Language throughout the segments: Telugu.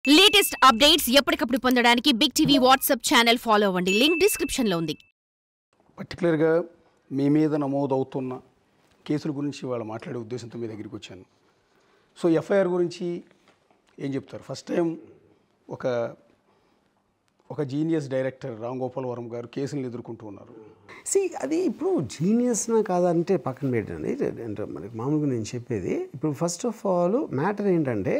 లేటెస్ట్ అప్డేట్స్ ఎప్పటికప్పుడు పొందడానికి big TV WhatsApp channel follow అవ్వండి. లింక్ డిస్క్రిప్షన్ లో ఉంది. పర్టికులర్గా మీ మీద నమోదవుతున్న కేసుల గురించి వాళ్ళు మాట్లాడే ఉద్దేశంతో మీ దగ్గరికి వచ్చాను. సో ఎఫ్ఐఆర్ గురించి ఏం చెప్తారు? ఫస్ట్ టైం ఒక జీనియస్ డైరెక్టర్ రామ్ గోపాల్ వర్మ గారు కేసులను ఎదుర్కొంటూ ఉన్నారు. అది ఇప్పుడు జీనియస్నా కాదంటే పక్కన పెట్టండి. అంటే మనకి మామూలుగా నేను చెప్పేది ఇప్పుడు ఫస్ట్ ఆఫ్ ఆల్ మ్యాటర్ ఏంటంటే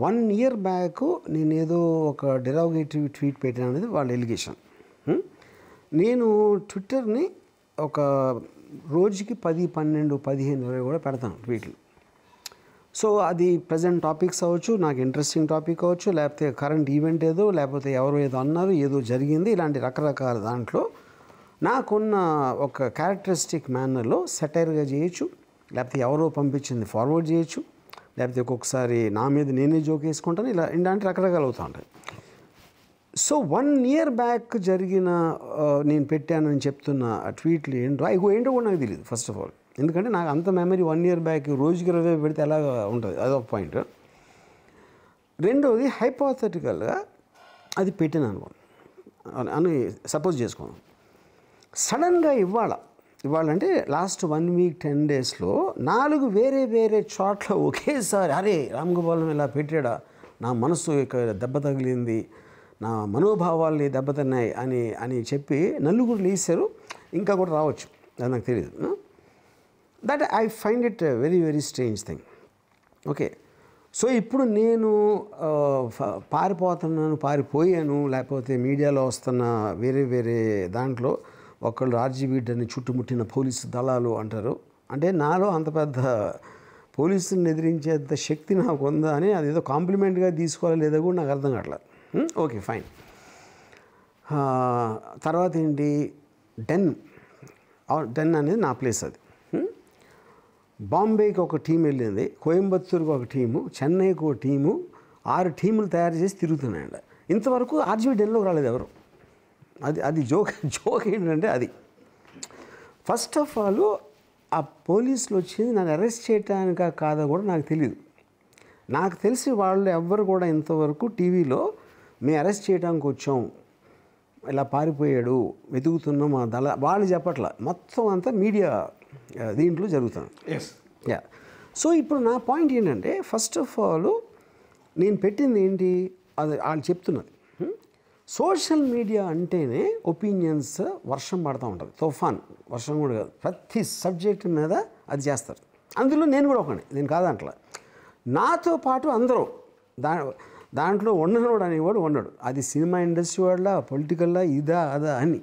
1 year బ్యాక్ నేను ఏదో ఒక డెరాగేటివ్ ట్వీట్ పెట్టాను అనేది వాళ్ళ ఎలిగేషన్. నేను ట్విట్టర్ని ఒక రోజుకి 10, 12, 15, 20 కూడా పెడతాను ట్వీట్లు. సో అది ప్రజెంట్ టాపిక్స్ అవ్వచ్చు, నాకు ఇంట్రెస్టింగ్ టాపిక్ అవ్వచ్చు, లేకపోతే కరెంట్ ఈవెంట్ ఏదో, లేకపోతే ఎవరో ఏదో అన్నారు, ఏదో జరిగింది, ఇలాంటి రకరకాల దాంట్లో నాకున్న ఒక క్యారెక్టరిస్టిక్ మేనర్లో సెటైర్గా చేయొచ్చు, లేకపోతే ఎవరో పంపించింది ఫార్వర్డ్ చేయొచ్చు, లేకపోతే ఒక్కొక్కసారి నా మీద నేనే జోక్ వేసుకుంటాను. ఇలాంటి రకరకాలు అవుతూ ఉంటాయి. సో 1 year బ్యాక్ జరిగిన నేను పెట్టానని చెప్తున్న ట్వీట్లు ఏంటో కూడా నాకు తెలియదు ఫస్ట్ ఆఫ్ ఆల్. ఎందుకంటే నాకు అంత మెమరీ 1 year బ్యాక్ రోజుకి 20 పెడితే ఎలా ఉంటుంది, అదొక పాయింట్. రెండవది హైపోథెటికల్గా అది పెట్టాను అని సపోజ్ చేసుకున్నాను. సడన్గా ఇవాళ అంటే లాస్ట్ 1 week 10 daysలో 4 వేరే చోట్ల ఒకేసారి అరే రామ్ గోపాల్ ఇలా పెట్టాడా, నా మనసు ఇక్కడ దెబ్బ తగిలింది, నా మనోభావాల్ని దెబ్బతిన్నాయి అని చెప్పి నలుగురు లేచారు. ఇంకా కూడా రావచ్చు, అది నాకు తెలియదు. That I find it very very strange thing. Okay, so ఇప్పుడు నేను పారిపోయాను, లేకపోతే మీడియాలో వస్తున్న వేరే దాంట్లో ఒకళ్ళు ఆర్జీబీడ్ని చుట్టుముట్టిన పోలీసు దళాలు అంటారు. అంటే నాలో అంత పెద్ద పోలీసులను ఎదిరించేంత శక్తి నాకు ఉందా అని అది ఏదో కాంప్లిమెంట్గా తీసుకోవాలి లేదా కూడా నాకు అర్థం కావట్లేదు. Okay fine. తర్వాత ఏంటి, డెన్ అనేది నా ప్లేస్. అది బాంబేకి ఒక టీం వెళ్ళింది, కోయంబత్తూరుకి ఒక టీము, చెన్నైకి ఒక టీము, 6 టీములు తయారు చేసి తిరుగుతున్నాయండి. ఇంతవరకు ఆర్జీబీ డెన్లోకి రాలేదు ఎవరు. అది జోక్ ఏంటంటే అది ఫస్ట్ ఆఫ్ ఆల్ ఆ పోలీసులు వచ్చింది నన్ను అరెస్ట్ చేయటానికా కాదా కూడా నాకు తెలియదు. నాకు తెలిసి వాళ్ళు ఎవ్వరు కూడా ఇంతవరకు టీవీలో మేము అరెస్ట్ చేయడానికి వచ్చాం, ఇలా పారిపోయాడు, వెతుకుతున్నాం మా దళ, వాళ్ళు చెప్పట్ల. మొత్తం అంతా మీడియా దీంట్లో జరుగుతుంది. సో ఇప్పుడు నా పాయింట్ ఏంటంటే ఫస్ట్ ఆఫ్ ఆల్ నేను పెట్టింది ఏంటి, అది వాళ్ళు చెప్తున్నది. సోషల్ మీడియా అంటేనే ఒపీనియన్స్ వర్షం పడుతూ ఉంటుంది, తుఫాన్ వర్షం కూడా కాదు, ప్రతి సబ్జెక్ట్ మీద అది చేస్తారు. అందులో నేను కూడా ఒకని, నేను కాదంటలా. నాతో పాటు అందరూ దాంట్లో ఉండనోడు అనేవాడు ఉండడు. అది సినిమా ఇండస్ట్రీ వాళ్ళ, పొలిటికల్లా, ఇదా అదా అని.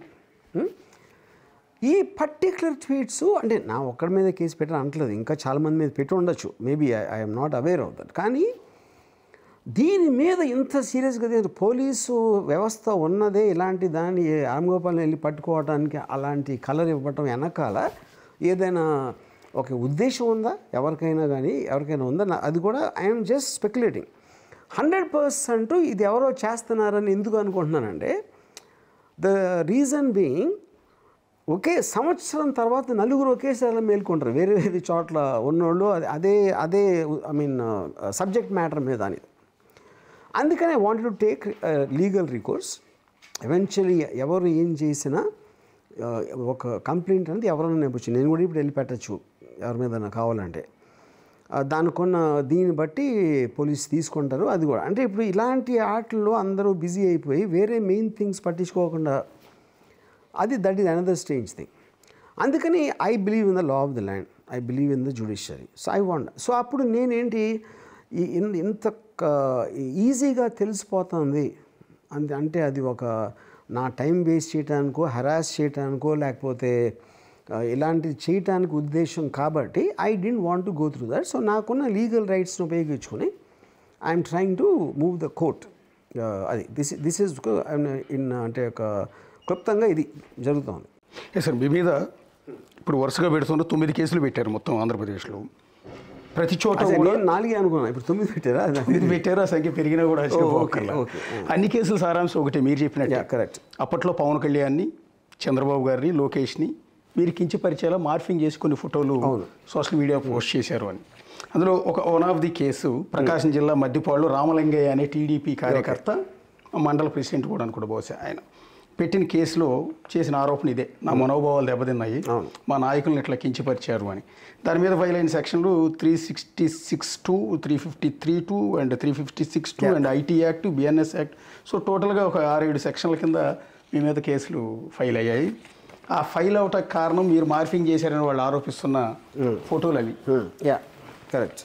ఈ పర్టిక్యులర్ ట్వీట్స్ అంటే నా ఒక్కడి మీద కేసు పెట్టడం అంటలేదు, ఇంకా చాలామంది మీద పెట్టి ఉండొచ్చు, maybe I'm not aware of that. కానీ దీని మీద ఇంత సీరియస్గా పోలీసు వ్యవస్థ ఉన్నదే ఇలాంటి దాన్ని రామ్ గోపాల్ని వెళ్ళి పట్టుకోవడానికి అలాంటి కలర్ ఇవ్వటం వెనకాల ఏదైనా ఒక ఉద్దేశం ఉందా ఎవరికైనా ఉందా? అది కూడా ఐఎమ్ జస్ట్ స్పెక్యులేటింగ్. 100% ఇది ఎవరో చేస్తున్నారని ఎందుకు అనుకుంటున్నానంటే ద రీజన్ బీయింగ్ ఒకే సంవత్సరం తర్వాత నలుగురు ఒకేసారి మేల్కొంటారు వేరే చోట్ల ఉన్నోళ్ళు, అదే సబ్జెక్ట్ మ్యాటర్ మీద అని. అందుకని I wanted to take legal recourse. Eventually ఎవరు ఏం చేసినా ఒక కంప్లైంట్ అనేది ఎవరైనా నేర్పచ్చు. నేను కూడా ఇప్పుడు వెళ్ళి పెట్టచ్చు ఎవరి మీద నాకు కావాలంటే. దీన్ని బట్టి పోలీసు తీసుకుంటారు. అది కూడా అంటే ఇప్పుడు ఇలాంటి ఆటల్లో అందరూ బిజీ అయిపోయి వేరే మెయిన్ థింగ్స్ పట్టించుకోకుండా that is another strange thing. అందుకని I believe in the law of the land, I believe in the judiciary. So అప్పుడు నేనేంటి ఇంత ఈజీగా తెలిసిపోతుంది అంటే అది ఒక నా టైం వేస్ట్ చేయడానికో, హెరాస్ చేయడానికో, లేకపోతే ఇలాంటివి చేయటానికి ఉద్దేశం కాబట్టి I don't want to go through that. So నాకున్న లీగల్ రైట్స్ని ఉపయోగించుకొని I'm trying to move the court. అది దిస్ ఈజ్ అంటే ఒక క్లుప్తంగా ఇది జరుగుతుంది. సార్ మీ మీద ఇప్పుడు వరుసగా పెడుతున్న 9 కేసులు పెట్టారు మొత్తం ఆంధ్రప్రదేశ్లో. ప్రతి చోట 4 అనుకున్నాను, ఇప్పుడు 9 పెట్టారా? 9 పెట్టారు. ఆ సంఖ్య పెరిగినా కూడా అన్ని కేసులు సారాంశం ఒకటి మీరు చెప్పినట్టు. కరెక్ట్. అప్పట్లో పవన్ కళ్యాణ్ని, చంద్రబాబు గారిని, లోకేష్ని మీరు కించపరిచేలా మార్ఫింగ్ చేసి కొన్ని ఫోటోలు సోషల్ మీడియా పోస్ట్ చేశారు అని. అందులో వన్ ఆఫ్ ది కేసు ప్రకాశం జిల్లా మద్దిపాడులో రామలింగయ్య అనే టీడీపీ కార్యకర్త, మండల ప్రెసిడెంట్ కూడా అనుకుంటా బహుశా, ఆయన పెట్టిన కేసులో చేసిన ఆరోపణ ఇదే, నా మనోభావాలు దెబ్బతిన్నాయి, మా నాయకులను ఇట్లా కించపరిచారు అని. దాని మీద ఫైల్ అయిన సెక్షన్లు 366(2), 353(2) and 356(2) and IT act, BNS act. So టోటల్గా ఒక 6-7 సెక్షన్ల కింద మీ మీద కేసులు ఫైల్ అయ్యాయి. ఆ ఫైల్ అవటానికి కారణం మీరు మార్ఫింగ్ చేశారని వాళ్ళు ఆరోపిస్తున్న ఫోటోలు అవి. కరెక్ట్.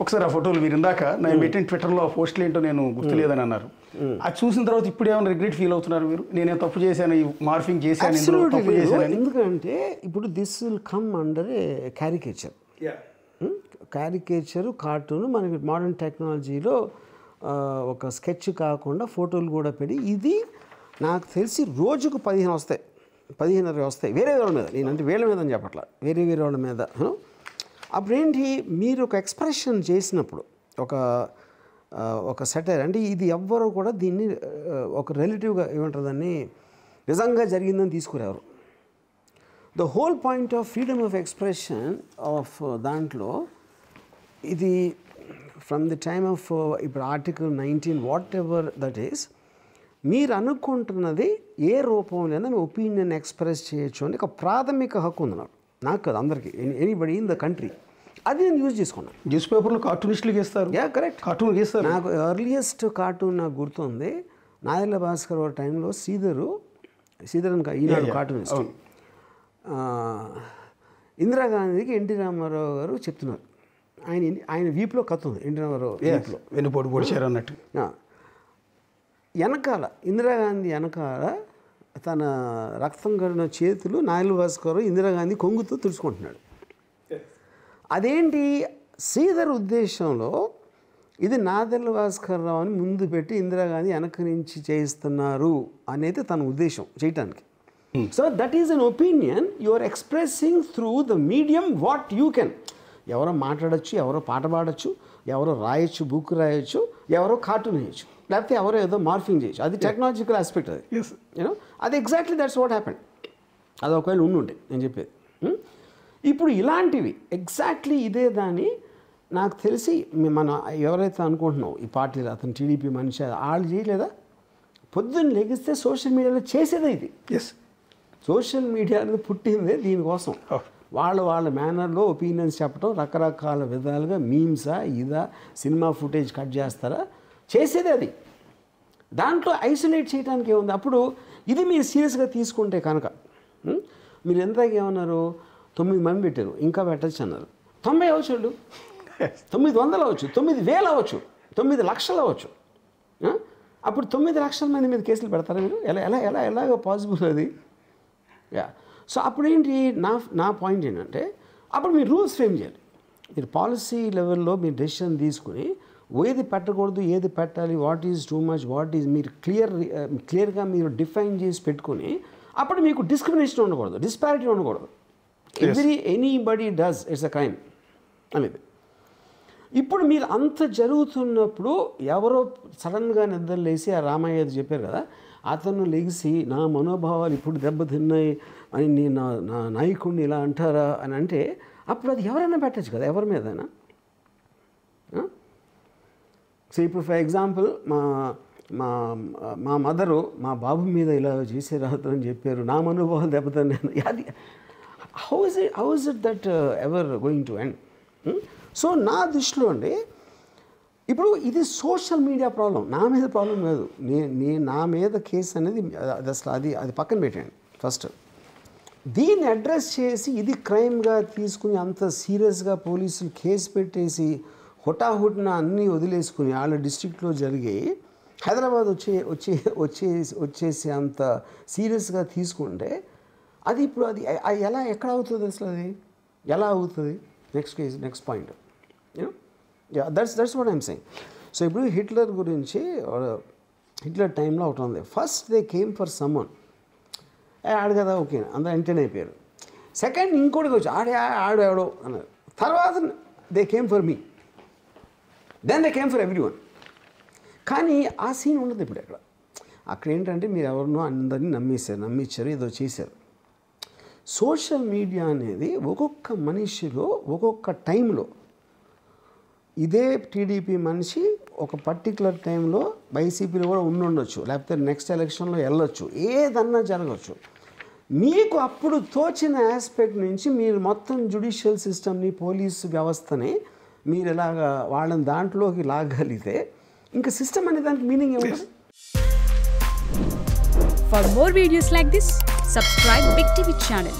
ఒకసారి ఆ ఫోటోలు మీరు ఇందాక నేను పెట్టిన ట్విట్టర్లో పోస్టులు ఏంటో నేను గుర్తులేదని అన్నారు. అది చూసిన తర్వాత ఇప్పుడు ఏమైనా రిగ్రెట్ ఫీల్ అవుతున్నారు మీరు? నేనే తప్పు చేశాను, ఈ మార్ఫింగ్ చేశాను, తప్పు చేశాను? ఎందుకంటే ఇప్పుడు this will come under a caricature. Caricature, cartoon మనకి మోడర్న్ టెక్నాలజీలో ఒక స్కెచ్ కాకుండా ఫోటోలు కూడా పెట్టి, ఇది నాకు తెలిసి రోజుకు 15 వస్తాయి, 15 వస్తాయి వేరే వాళ్ళ మీద. నేనంటే వీళ్ళ మీద అని చెప్పట్లా, వేరే వాళ్ళ మీద. అప్పుడేంటి, మీరు ఒక ఎక్స్ప్రెషన్ చేసినప్పుడు ఒక సెటైర్ అంటే ఇది ఎవ్వరూ కూడా దీన్ని ఒక రిలేటివ్గా ఏమంటారు దాన్ని నిజంగా జరిగిందని తీసుకురేవారు. The whole point of freedom of expression of దాంట్లో ఇది ఫ్రమ్ ది టైమ్ ఆఫ్ ఇప్పుడు article 19 whatever that is, మీరు అనుకుంటున్నది ఏ రూపంలోనైనా మీ ఒపీనియన్ ఎక్స్ప్రెస్ చేయొచ్చు అని ఒక ప్రాథమిక హక్కు ఉంది నాకు కాదు, అందరికీ, ఎనీబడి ఇన్ ద కంట్రీ. అది నేను యూజ్ చేసుకున్నాను. న్యూస్ పేపర్లో కార్టూనిస్టులు గీస్తారు. కరెక్ట్, కార్టూన్ గీస్తారు. నాకు ఎర్లియస్ట్ కార్టూన్ నాకు గుర్తుంది, నాదెళ్ల భాస్కర్ ఒక టైంలో శ్రీధర్ అని ఈనాడు కార్టూనిస్ట్, ఇందిరాగాంధీకి ఎన్టీ రామారావు గారు చెప్తున్నారు, ఆయన వీపులో కథ ఉంది, ఎన్టీ రామారావు వీపులో వెన్నుపోటు పొడిచారు అన్నట్టు. వెనకాల ఇందిరాగాంధీ వెనకాల తన రక్తం కడిన చేతులు నాయల్ భాస్కర్ ఇందిరాగాంధీ కొంగుతో తుడుచుకుంటున్నాడు. అదేంటి, శ్రీధర్ ఉద్దేశంలో ఇది నాదెళ్ల భాస్కర్ రావు అని ముందు పెట్టి ఇందిరాగాంధీ వెనక నుంచి చేయిస్తున్నారు అనేది తన ఉద్దేశం చేయటానికి. So that is an opinion you are expressing through the medium what you can. ఎవరో మాట్లాడచ్చు, ఎవరో పాట పాడచ్చు, ఎవరో రాయొచ్చు, బుక్ రాయొచ్చు, ఎవరో కార్టూన్ వేయచ్చు, లేకపోతే ఎవరో ఏదో మార్ఫింగ్ చేయొచ్చు. అది టెక్నాలజికల్ ఆస్పెక్ట్. అది యూనో అది ఎగ్జాక్ట్లీ దట్స్ వాట్ హ్యాపెండ్. అది ఒకవేళ ఉండుంటే నేను చెప్పేది. ఇప్పుడు ఇలాంటివి ఎగ్జాక్ట్లీ ఇదే దాన్ని నాకు తెలిసి మనం ఎవరైతే అనుకుంటున్నాం ఈ పార్టీలో అతను టీడీపీ మనిషి వాళ్ళు చేయలేదా? పొద్దున్న లెగిస్తే సోషల్ మీడియాలో చేసేదే ఇది. సోషల్ మీడియా అనేది పుట్టిందే దీనికోసం. వాళ్ళ మేనర్లో ఒపీనియన్స్ చెప్పడం, రకరకాల విధాలుగా మీమ్సా ఇదా సినిమా ఫుటేజ్ కట్ చేస్తారా, చేసేదే అది. దాంట్లో ఐసోలేట్ చేయడానికి ఏముంది? అప్పుడు ఇది మీరు సీరియస్గా తీసుకుంటే కనుక మీరు ఎంతగా ఏమన్నారు, 9 మంది పెట్టారు, ఇంకా పెట్టచ్చు అన్నారు. 90 అవ్వచ్చు, 900 అవ్వచ్చు, 9000 అవ్వచ్చు, 9 లక్షలు అవ్వచ్చు. అప్పుడు 9 లక్షల మంది మీద కేసులు పెడతారా మీరు? ఎలాగ పాసిబుల్ అది? సో అప్పుడేంటి, నా పాయింట్ ఏంటంటే, అప్పుడు మీరు రూల్స్ ఫ్రేమ్ చేయాలి. మీరు పాలసీ లెవెల్లో మీరు డెసిషన్ తీసుకుని ఏది పెట్టకూడదు, ఏది పెట్టాలి, what is too much, what is మీరు క్లియర్గా మీరు డిఫైన్ చేసి పెట్టుకుని, అప్పుడు మీకు డిస్క్రిమినేషన్ ఉండకూడదు, డిస్పారిటీ ఉండకూడదు. Anybody does, it's a crime అనేది. ఇప్పుడు మీరు అంత జరుగుతున్నప్పుడు ఎవరో సడన్గా నిద్రలేసి ఆ రామయ్య చెప్పారు కదా, అతను లెగిసి నా మనోభావాలు ఇప్పుడు దెబ్బతిన్నాయి అని నా నాయకుడిని ఇలా అంటారా అని అంటే, అప్పుడు అది ఎవరైనా పెట్టచ్చు కదా, ఎవరి మీదైనా. సో ఇప్పుడు ఫర్ ఎగ్జాంపుల్ మా మదరు మా బాబు మీద ఇలా చేసే రాదని చెప్పారు, నా మనోభావాలు దెబ్బతిన్నాను. అది how is it that ever going to end? So నా దృష్టిలో అండి, ఇప్పుడు ఇది సోషల్ మీడియా ప్రాబ్లం, నా మీద ప్రాబ్లం కాదు. నా మీద కేసు అనేది అసలు అది పక్కన పెట్టండి. ఫస్ట్ దీన్ని అడ్రస్ చేసి ఇది క్రైమ్గా తీసుకుని అంత సీరియస్గా పోలీసులు కేసు పెట్టేసి హుటాహుటిన అన్నీ వదిలేసుకుని వాళ్ళ డిస్ట్రిక్ట్లో జరిగి హైదరాబాద్ వచ్చేసి అంత సీరియస్గా తీసుకుంటే అది ఇప్పుడు అది ఎక్కడ అవుతుంది అసలు? అది ఎలా అవుతుంది? Next point that's what I'm saying. So ఇప్పుడు హిట్లర్ గురించి, హిట్లర్ టైంలో ఒకటి ఉంది, first they came for someone, ఆడు కదా ఓకే అందరూ ఎంటర్టైన్ అయిపోయారు. సెకండ్ ఇంకోటికి వచ్చి ఆడాడో అన్నారు. తర్వాత they came for me, then they came for every one. కానీ ఆ సీన్ ఉండదు ఇప్పుడు అక్కడ ఏంటంటే మీరు ఎవరినో అందరినీ నమ్మించారు, ఏదో చేశారు. సోషల్ మీడియా అనేది ఒక్కొక్క మనిషిలో ఒక్కొక్క టైంలో ఇదే టీడీపీ మనిషి ఒక పర్టికులర్ టైంలో వైసీపీలో కూడా ఉండొచ్చు, లేకపోతే నెక్స్ట్ ఎలక్షన్లో వెళ్ళొచ్చు, ఏదన్నా జరగచ్చు. మీకు అప్పుడు తోచిన ఆస్పెక్ట్ నుంచి మీరు మొత్తం జ్యుడిషియల్ సిస్టమ్ని, పోలీసు వ్యవస్థని మీరు ఇలాగా వాళ్ళని దాంట్లోకి లాగలిగితే ఇంకా సిస్టమ్ అనే దానికి మీనింగ్ ఏముంటుంది? For more videos like this, subscribe Big TV channel.